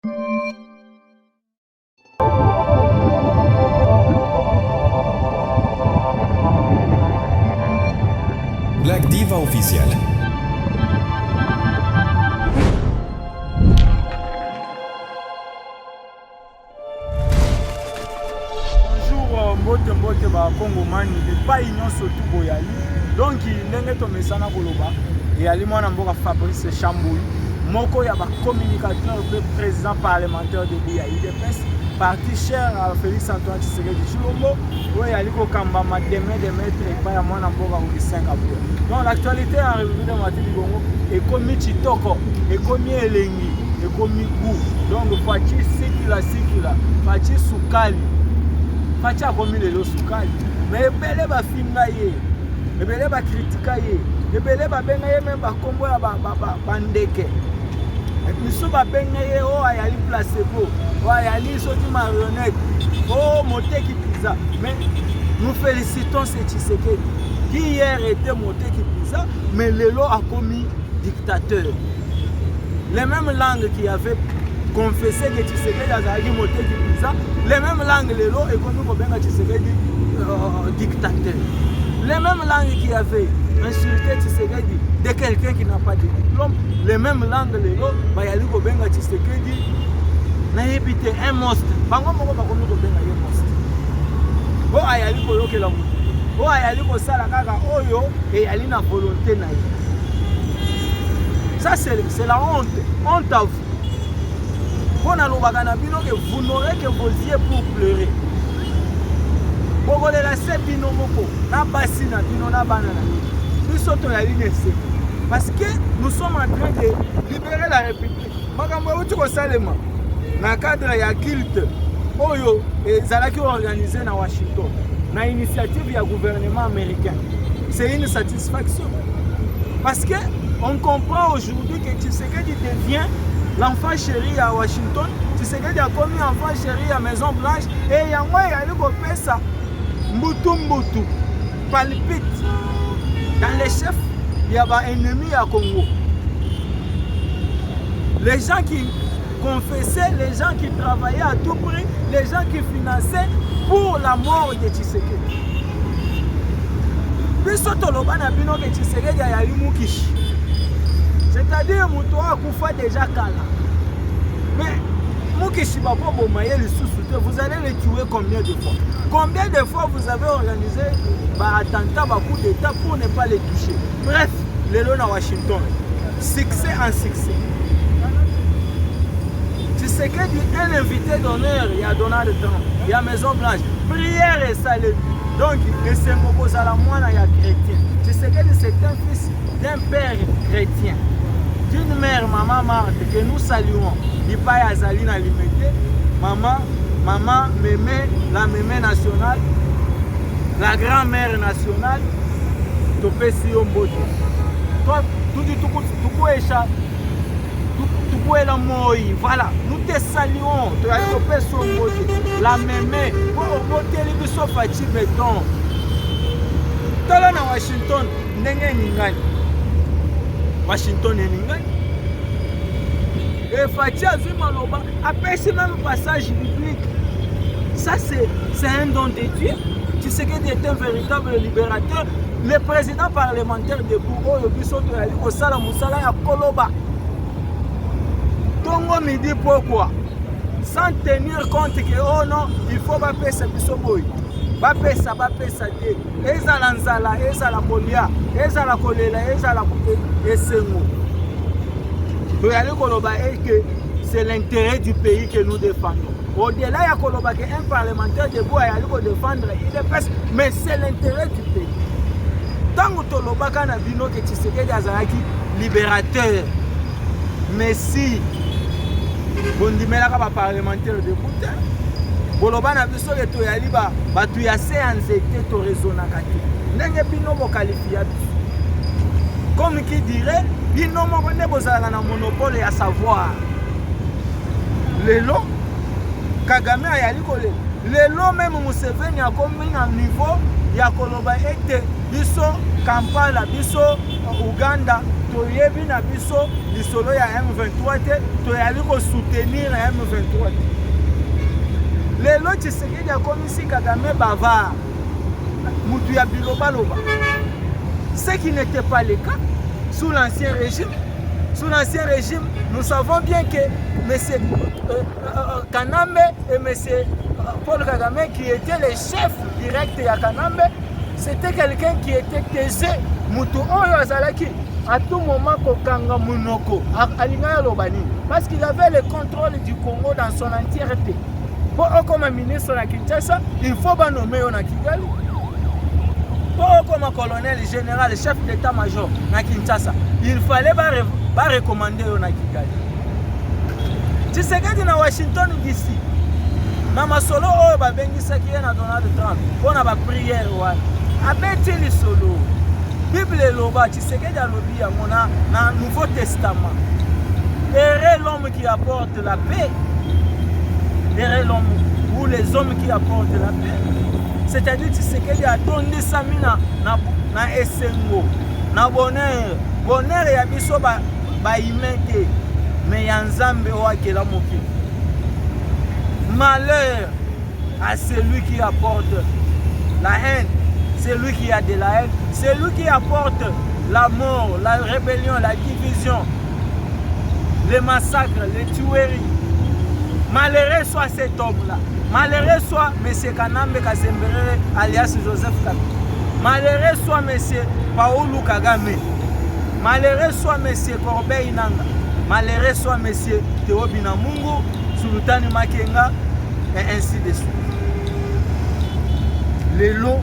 Black Diva Oficial. Bonjour, mbote ba Congomani, pas union surtout boyali. Donc ndenge to mesana koloba et ali mwana mboka Fabrice Chamboui, moko ya ba communicateur de président parlementaire de Bouya IDPS, parti cher à Félix Antoine Tshisekedi Tshilombo, ouais ali ko kamba ma demain de mettre et pas ya mwana mboka ko 5 avril. Donc l'actualité en République démocratique du Congo est comme Chitoko, est comme Elengi, est comme Gou. Donc Fachi Sikila, Fachi Sukali. Fachi a commis les Sukali. Mais ebele ba filma ye, ebele ba kritika ye, ebele ba benga ye même ba kombo ya ba ndeke. Miso ba benga ye o ayali placebo, o ayali soti marionnette, o Moteki Pizza. Mais nous félicitons ce Tshisekedi qui hier était Moteki Pizza, mais Lelo a commis dictateur. Les mêmes langues qui avaient confessé que Tshisekedi a dit Moteki Pizza, les mêmes langues Lelo et commis Kobenga Tshisekedi dictateur. Les mêmes langues qui avaient insulté Tshisekedi de quelqu'un qui n'a pas de diplôme, les mêmes langues Lelo, Bayali Kobenga Tshisekedi n'a évité un monstre. Bango moko bakomi Kobenga ye monstre. Bo ayali koyoke la mutu. Oh, ayali kosala kaka oyo et yali na volonté na ye. Ça c'est la honte. Honte à vous. Pour nalobaka na bino que vous n'aurez que vos yeux pour pleurer. Bokolela se bino moko na basi na bino na banana. Biso to yali nese. Parce que nous sommes en train de libérer la République. Makambo uti ko salema na cadre ya culte oyo ezalaki organisé na Washington. Na initiative du gouvernement américain. C'est une satisfaction. Parce qu'on comprend aujourd'hui que Tshisekedi devient l'enfant chéri à Washington. Tshisekedi a commis l'enfant chéri à Maison Blanche. Et il y a un ça. Mbutu palpite. Dans les chefs, il y a un ennemi à Congo. Les gens qui confessaient, les gens qui travaillaient à tout prix, les gens qui finançaient pour la mort de Tshisekedi. Biso toloba na bino que Tshisekedi ayali mukishi. C'est-à-dire muto akufa déjà kala. Mais mukishi babo bomaye le sous-souté, vous allez le tuer combien de fois? Combien de fois vous avez organisé attentat, coup d'état pour ne pas les toucher? Bref, lelo na Washington. Succès en succès. Tshisekedi est un invité d'honneur, il y a Donald Trump, il y a Maison Blanche, prière et salut. Donc, c'est un chrétien. Tshisekedi c'est un fils d'un père chrétien, d'une mère, maman Marthe, que nous saluons. Il pas Azali na limité, maman mémé, la mémé nationale, la grand-mère nationale, Topesi Omboto. Toi, tout dit tout échappe. Voilà, nous te saluons, la mémé, pour voter les Fachi béton. Tala na Washington, n'est n'ingani. Washington est n'ingani. Et Fachi a vu Maloba, après ce même passage biblique. Ça c'est un don de Dieu. Tshisekedi est un véritable libérateur. Le président parlementaire de Bougo, Yobisoto, au Sala Moussala, à Koloba. Tongo me dit pourquoi, sans tenir compte que oh non, il faut pas payer ça bisoboy, pas payer ça dé, ezala nzala, ezala kolia, ezala kolela, ezala esengo. Donc aller koloba est que c'est l'intérêt du pays que nous défendons. Au-delà il y a koloba que un parlementaire de bois aller ko défendre, il est mais c'est l'intérêt du pays. Tant que toloba kana bino que Tshisekedi azalaki libérateur, mais si bondimelaka ba parlementaire de Bouta boloba na biso ke to yali ba batu ya séance te to raisonnaka te ndenge bino bo qualifier comme qui dirait bino moko nde bozalaka na monopole ya savoir. Lelo Kagame ayali kole lelo même Museveni akomi na niveau ya koloba ete biso Kampala, biso Uganda, toyebi na biso lisolo ya M23 te, toyali ko soutenir na M23 te. Lelo Tshisekedi akomisi Kagame bavard, mutu ya biloba-loba. Ce qui n'était pas le cas sous l'ancien régime. Sous l'ancien régime, nous savons bien que M. Kanambe et M. Paul Kagame, qui étaient les chefs directs de Kanambe, c'était quelqu'un qui était taisé. Mutu Oyo Azalaki, à tout moment, Kokanga Munoko, Alingaya Lobani, parce qu'il avait le contrôle du Congo dans son entièreté. Pour comme ministre de Kinshasa, il faut pas nommer au Kigali. Pour comme colonel, général, chef d'état-major na Kinshasa, il fallait pas recommander au Kigali. Tshisekedi na Washington DC, na masolo oyo babengisaki ye na Donald Trump mpona bapriere wana abeteli solo. Bible eloba Tshisekedi alobi yango na Nouveau Testament. Heureux l'homme qui apporte la paix. Heureux l'homme ou les hommes qui apportent la paix. C'est-à-dire Tshisekedi a tondi sami na esengo, na bonheur. Bonheur ya biso ba imete, mais ya Nzambe o akela mokili. Malheur à celui qui apporte la haine, celui qui a de la haine, celui qui apporte la mort, la rébellion, la division, les massacres, les tueries. Malheureux soit cet homme-là. Malheureux soit M. Kanambe Kasembere alias Joseph Kabila. Malheureux soit M. Paulu Kagame. Malheureux soit M. Corbeil Nanga. Malheureux soit M. Théo Binamungu, Sultani Makenga, et ainsi de suite. Les lots,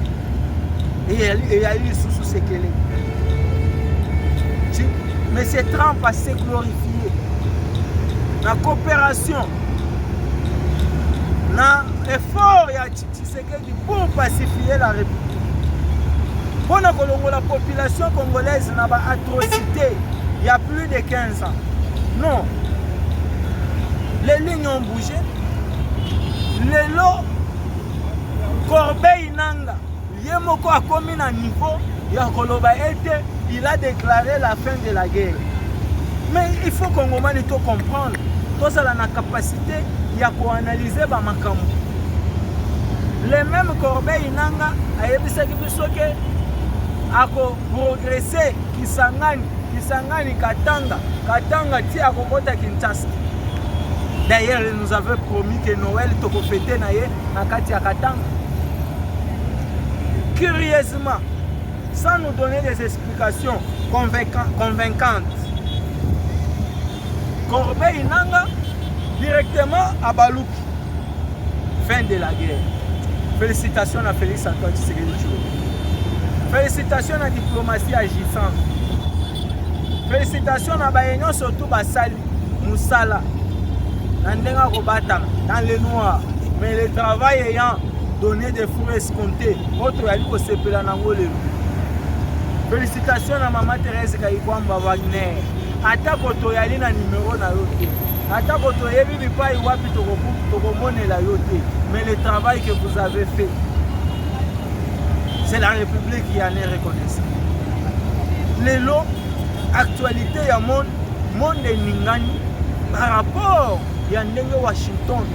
et il y a eu sous ce qu'elle est. Mais c'est Trump a s'est glorifié. La coopération, l'effort ya Tshisekedi pour pacifier la République. Pour la population congolaise n'a pas atrocité il y a plus de 15 ans. Non. Les lignes ont bougé. Les lots, Corbeil Nanga, Yemoko a commis un niveau, il a déclaré la fin de la guerre. Mais il faut qu'on comprendre. Tous a la capacité de analyser Bamakamou. Les mêmes Corbeil Nanga a progressé Kisangani Katanga ti a kokota Kinshasa. D'ailleurs, il nous avait promis que Noël toko fêter na kati ya Katanga. Curieusement, sans nous donner des explications convaincantes, Corbeil Nanga directement à Balouki. Fin de la guerre. Félicitations à Félix Antoine Tshisekedi Tshilombo. Félicitations à la diplomatie agissante. Félicitations à Bayenyo, surtout Basali, Moussala, dans le noir. Mais le travail ayant donné des fruits escomptés, autre yali ko sepela nango lelo. Félicitations à Maman Thérèse Kayikwamba Wagner. Ata koto yali na numéro na yote. Ata koto yebi bipai wapi tokomone la yote. Mais le travail que vous avez fait, c'est la République qui en est reconnaissante. Les lots, actualité ya monde ningani par rapport à Washington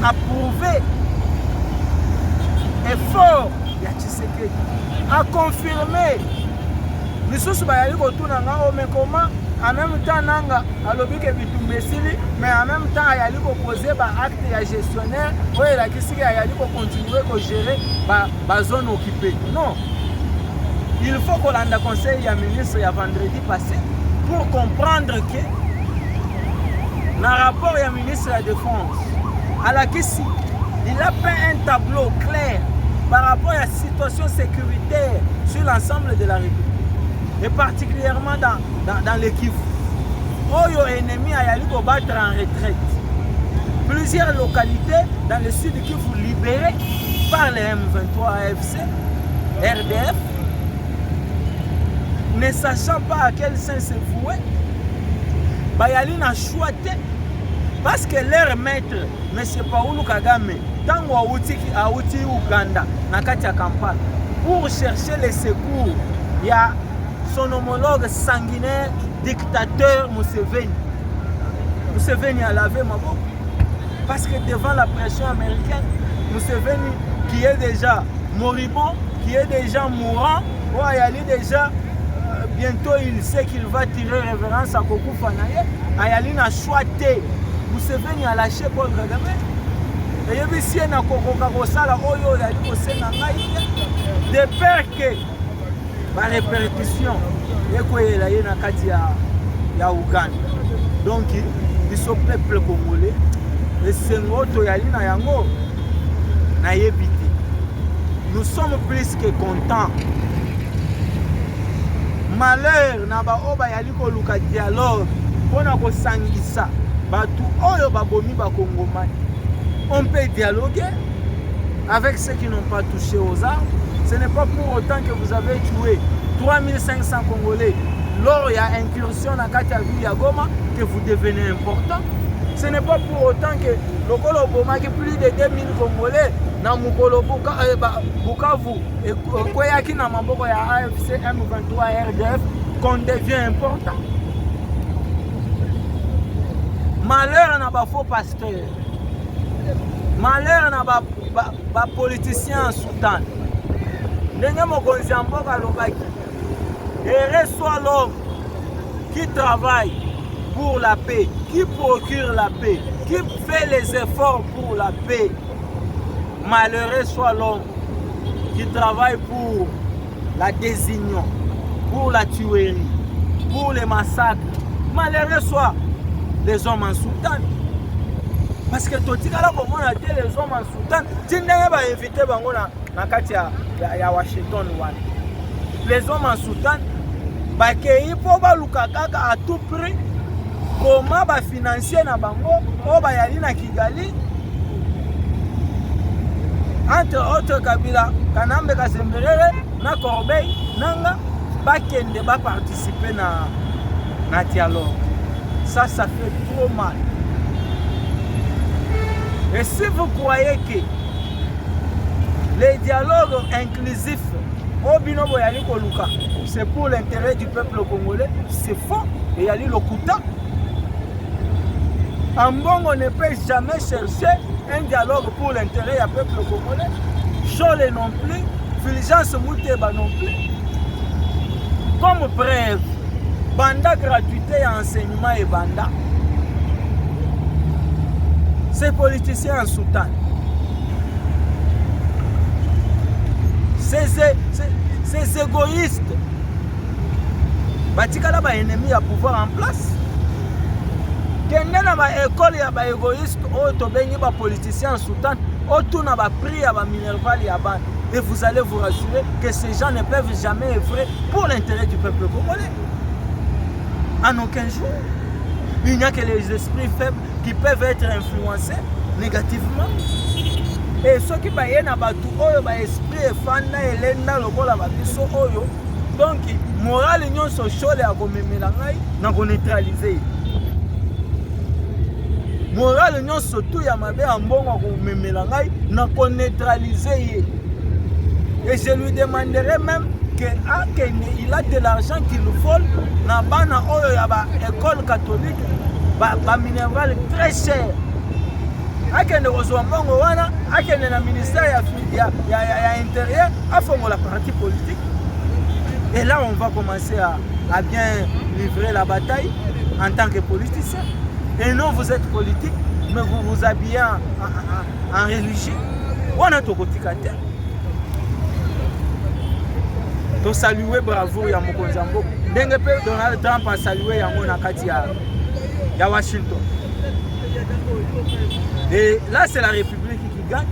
approuvé effort ya Tshisekedi a confirmé lisusu bayali kotuna ngao mais comment en même temps nanga alobi ke bitumba esili mais en même temps ayali koposer ba acte ya gestionnaire oyo elakisi ayali continuer ko gérer ba zone occupée. Non, il faut qu'on ait un conseil à ministre il y a vendredi passé pour comprendre que dans le rapport du ministre de la Défense à la Kissi, il a peint un tableau clair par rapport à la situation sécuritaire sur l'ensemble de la République et particulièrement dans le Kivu. Oyo ennemi a yali ko battre en retraite. Plusieurs localités dans le sud du Kivu libérées par les M23 AFC, RDF, ne sachant pas à quel sens se vouer, bayali na choité parce que leur maître, M. Paulu Kagame, tango auti Uganda, na kati ya Kampala, pour chercher les secours. Il y a son homologue sanguinaire, dictateur Museveni. Museveni a lavé ma boue. Parce que devant la pression américaine, Museveni, qui est déjà moribond, qui est déjà mourant, Ayali déjà, bientôt il sait qu'il va tirer révérence à Kokou Fanaye. Ayali n'a choisi. Museveni a lâché Paul Kagame. Et il y a ici un Oyo Yali de peur que la répercussion est na kati ya Uganda. Donc, il sont peuple congolais. Et c'est notre yali na yango na yebite. Nous sommes plus que contents. Malheur na ba oba yali ko luka dialogue pona ko sangisa batu oyo babomi ba Congomani. On peut dialoguer avec ceux qui n'ont pas touché aux armes. Ce n'est pas pour autant que vous avez tué 3500 Congolais lors il y a incursion dans la ville de Goma que vous devenez important. Ce n'est pas pour autant que le Kolo Boma qui plus de 2000 Congolais dans Mukolo Bukavu et Koyaki na maboko ya AFC M23 RDF qu'on devient important. Malheur na ba faux pasteur. Malheur na ba politicien en Soudan. Ndenge mokonzi ya mboka alobaki. Heureux soit l'homme qui travaille pour la paix, qui procure la paix, qui fait les efforts pour la paix. Malheureux soit l'homme qui travaille pour la désunion, pour la tuerie, pour les massacres. Malheureux soit les hommes en Soudan. Parce que tout le monde a dit les hommes en Soudan. Tu n'as pas invité na kati ya Washington. Les hommes en Soudan, il faut à tout prix comment financer na bango o bayali na Kigali. Entre autres Kabila, Kanambe Kasemberere, na Corbeil, Nanga, bakende ba participer na dialogue. Ça fait trop mal. Et si vous croyez que les dialogues inclusifs c'est pour l'intérêt du peuple congolais, c'est faux. Et Yali Lokuta. Ambongo ne peut jamais chercher un dialogue pour l'intérêt du peuple congolais. Chole non plus, Fulgence Mouteba non plus. Comme preuve, banda gratuité et enseignement et banda. Ces politiciens en Soudan. Ces égoïstes, batikala ba ennemi à pouvoir en place. Kende na ba école ya ba égoïste o to bengi ba politiciens en Soudan, o tout na ba prix ya ba minerval ya ban. Et vous allez vous rassurer que ces gens ne peuvent jamais œuvrer pour l'intérêt du peuple congolais. En aucun jour. Il n'y a que les esprits faibles qui peuvent être influencés négativement. Et ceux qui baillent na batu oyo ba esprit efanda elenda lokola ba biso oyo donc morale nyonso chole ya komemela ngai na ko neutraliser. Morale nyonso tout ya mabe ya mbongo ko memela ngai na ko neutraliser. Et je lui demanderai même qu'il a de l'argent qu'il vole na bana oyo ya ba école catholique ba minerval très cher. Akende kozwa mbongo wana akende na ministère ya intérieur afongo la partie politique. Et là on va commencer à bien livrer la bataille en tant que politicien. Et non, vous êtes politique, mais vous vous habillez en religieux. On a tout côté. To saluer bravo ya mokonzambo. Ndenge pe Donald Trump a salué yango na kati ya Washington. Et là, c'est la République qui gagne.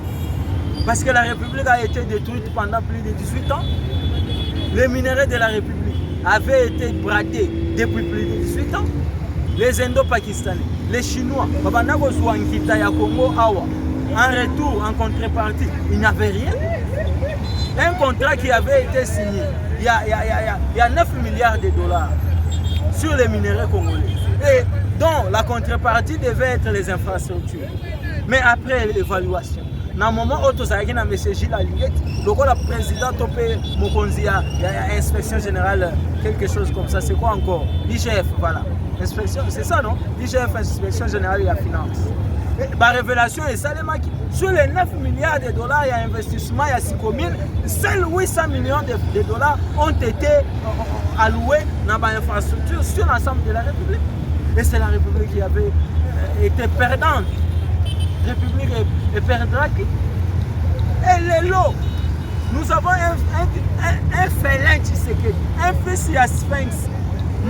Parce que la République a été détruite pendant plus de 18 ans. Les minerais de la République avaient été bradés depuis plus de 18 ans. Les Indo-Pakistanais, les Chinois, en retour, en contrepartie, ils n'avaient rien. Un contrat qui avait été signé il y a 9 milliards de dollars sur les minerais congolais. Et dont la contrepartie devait être les infrastructures. Mais après l'évaluation, na moment où tu as un message la ligne, donc le président topé mokonzi ya inspection générale quelque chose comme ça, c'est quoi encore? l'IGF, voilà. Inspection, c'est ça non? L'IGF, inspection générale de la finance. La révélation est ça, sur les 9 milliards de dollars, il y a investissement, il y a 6 communes, seuls 800 millions de dollars ont été alloués dans l'infrastructure sur l'ensemble de la République. Et c'est la République qui avait été perdante. La République est perdante. Et les lots, nous avons un félin Tshisekedi, un fils à Sphinx.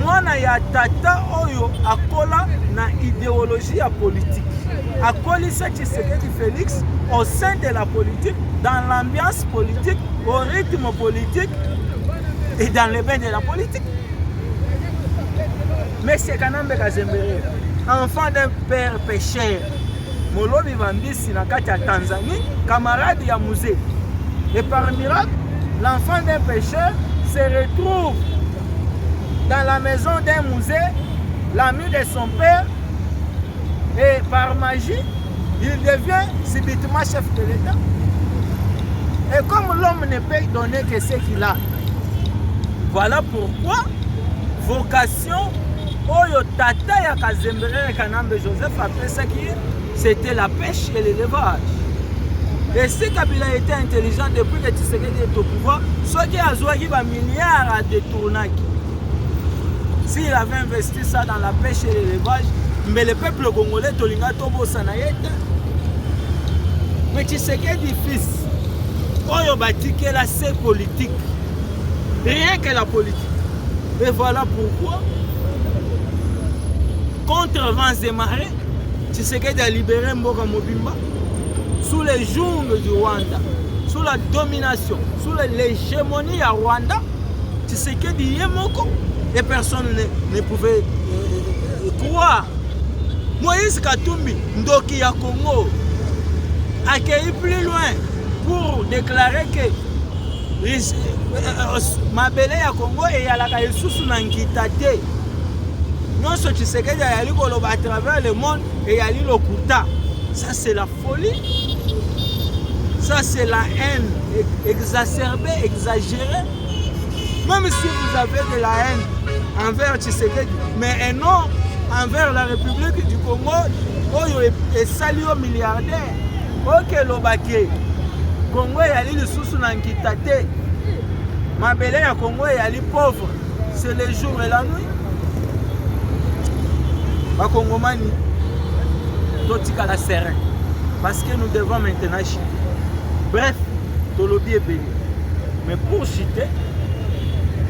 Moi, il y a tata oyo akola na idéologie politique. Akoli Tshisekedi Félix au sein de la politique, dans l'ambiance politique, au rythme politique et dans les bains de la politique. Mais c'est quand même Kazembere, enfant d'un père pécheur. Molobi Vambisi Nakati Tanzanie, camarade ya musée. Et par miracle, l'enfant d'un pécheur se retrouve dans la maison d'un musée, l'ami de son père, et par magie, il devient subitement chef de l'État. Et comme l'homme ne peut donner que ce qu'il a, voilà pourquoi vocation Oyo Tata ya Kazembere Kanambe Joseph après ça qui c'était la pêche et l'élevage. Et si Kabila était intelligent depuis que Tshisekedi est au pouvoir, ce qui a joué un milliard à détourner. S'il avait investi ça dans la pêche et l'élevage, mais le peuple congolais tolinga tobo sanayete. Mais Tshisekedi fils, Oyo batike la c'est politique. Rien que la politique. Et voilà pourquoi, contre vents et marées, Tshisekedi a libéré Mboka Mobimba sous les jungles du Rwanda, sous la domination, sous l'hégémonie à Rwanda. Tshisekedi Yemoko et personne ne pouvait croire. Moïse Katumbi, Ndoki ya Congo, accueilli plus loin pour déclarer que Mabele ya Congo et Yalaka Yesusu Nangitate. Non, ce Tshisekedi a yali koloba à travers le monde et yali lokuta. Ça c'est la folie. Ça c'est la haine exacerbée, exagérée. Même si vous avez de la haine envers Tshisekedi, mais non envers la République du Congo, Oyo est salio milliardaire. Ok, l'Obake, Congo est allé le sous Nangitate. Mabele ya Congo est allé pauvre. C'est le jour et la nuit. Ma Congomani, Totika la serein. Parce que nous devons maintenant chiter. Bref, Tolobi est béni. Mais pour chiter,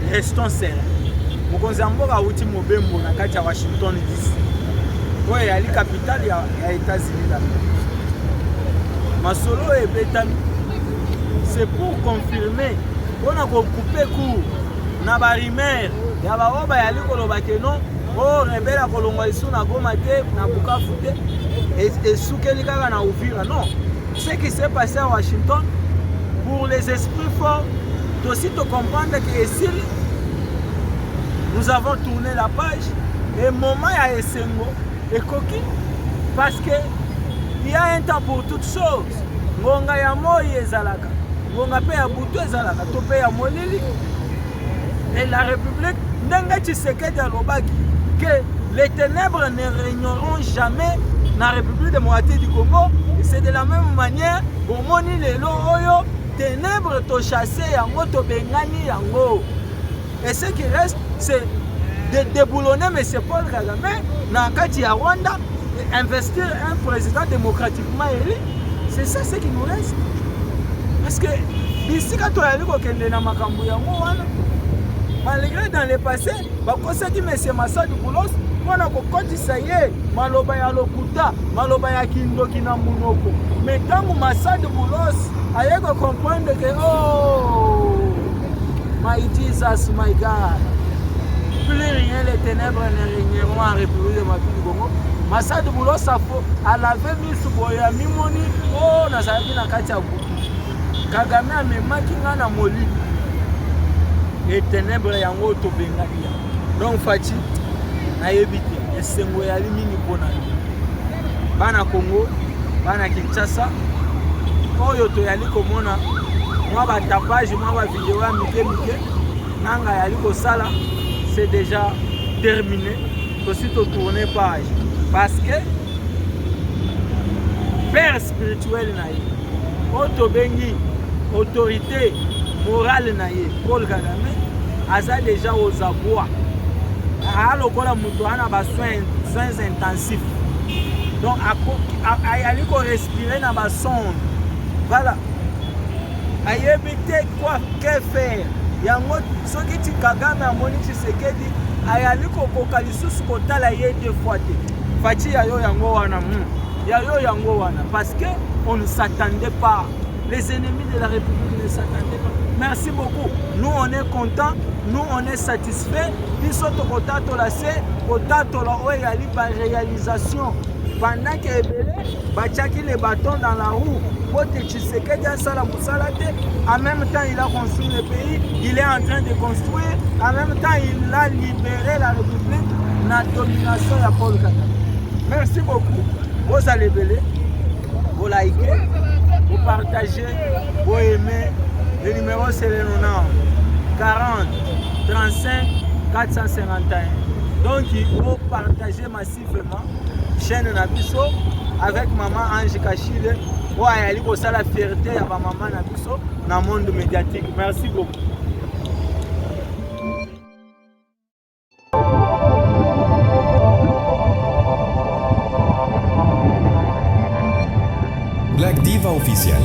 restons sereins. Mokonzamboka uti mobembo na kati ya Washington DC. Ouais, il y a la capitale des États-Unis là. Masolo et Betami. C'est pour confirmer. On a coupé court. Na barimère. Ya ba oba ya likoloba ke non. Oh, rebelle à Kolongwa ici na Goma te, na Bukavu te. Et soukeli kaka na Uvira. Non. Ce qui s'est passé à Washington, pour les esprits forts, aussi te comprendre que ici, nous avons tourné la page et moment il y a Essengo et Koki parce que il y a un temps pour toutes choses. Ngonga ya moyi ezalaka, ngonga pe ya butu ezalaka, to pe ya molili. Et la République ndenge Tshisekedi alobaki que les ténèbres ne régneront jamais dans la République démocratique du Congo. Et c'est de la même manière bon moni lelo oyo ténèbres to chasser yango to bengani yango. Et ce qui reste, c'est de déboulonner M. Paul Kagame dans Kati à Rwanda, investir un président démocratiquement élu. C'est ça ce qui nous reste. Parce que ici, quand on a dit dans Makambu yango wana, malgré dans le passé, on dit M. Massad Boulos, on a dit ça y est, maloba ya lokuta, maloba ya kindoki na munoko. Mais tant que Massad Boulos a eu à comprendre que oh, my Jesus, my God, plus rien, les ténèbres ne régneront en République démocratique du Congo. Massad Boulos a lavé mis sous boya mimoni, oh, nazalaki na kati ya butu. Kagame a memaki nga na molili. Les ténèbres yango tobengaki ya. Donc Fati, na yebite, esengo yali mingi pona. Bana Congo, bana Kinshasa, oyo toyali komona mwa batapage mwa bavideo ya mike nanga yali kosala c'est déjà terminé tosi totourne page parce que père spirituel na ye oyo tobengi autorité morale na ye Paul Kagame aza déjà aux abois alokola moto ana soins intensifs donc ayali korespire na basonde voilà ayebi te quoi que faire yango soki ti Kagame amoni Tshisekedi ayali kokoka lisusu kotala ye deux fois te faci yayo yango wana yango wana parce que on ne s'attendait pas, les ennemis de la République ne s'attendaient pas. Merci beaucoup, nous on est contents, nous on est satisfaits. Biso tokotato la se kotato la oyali par réalisation pendant que ebele bachaki les bâtons dans la roue pote Tshisekedi asala musala te. En même temps il a construit le pays, il est en train de construire, en même temps il a libéré la République na domination ya Paul Kagame. Merci beaucoup, vous allez belé, vous likez, vous partagez, vous aimez. Le numéro c'est le 40 35 451. Donc il faut partager massivement chaîne Nabiso avec maman Ange Kachile. Ouais, il faut ça la fierté à maman Nabiso dans le monde médiatique. Merci beaucoup. Black Diva Oficial.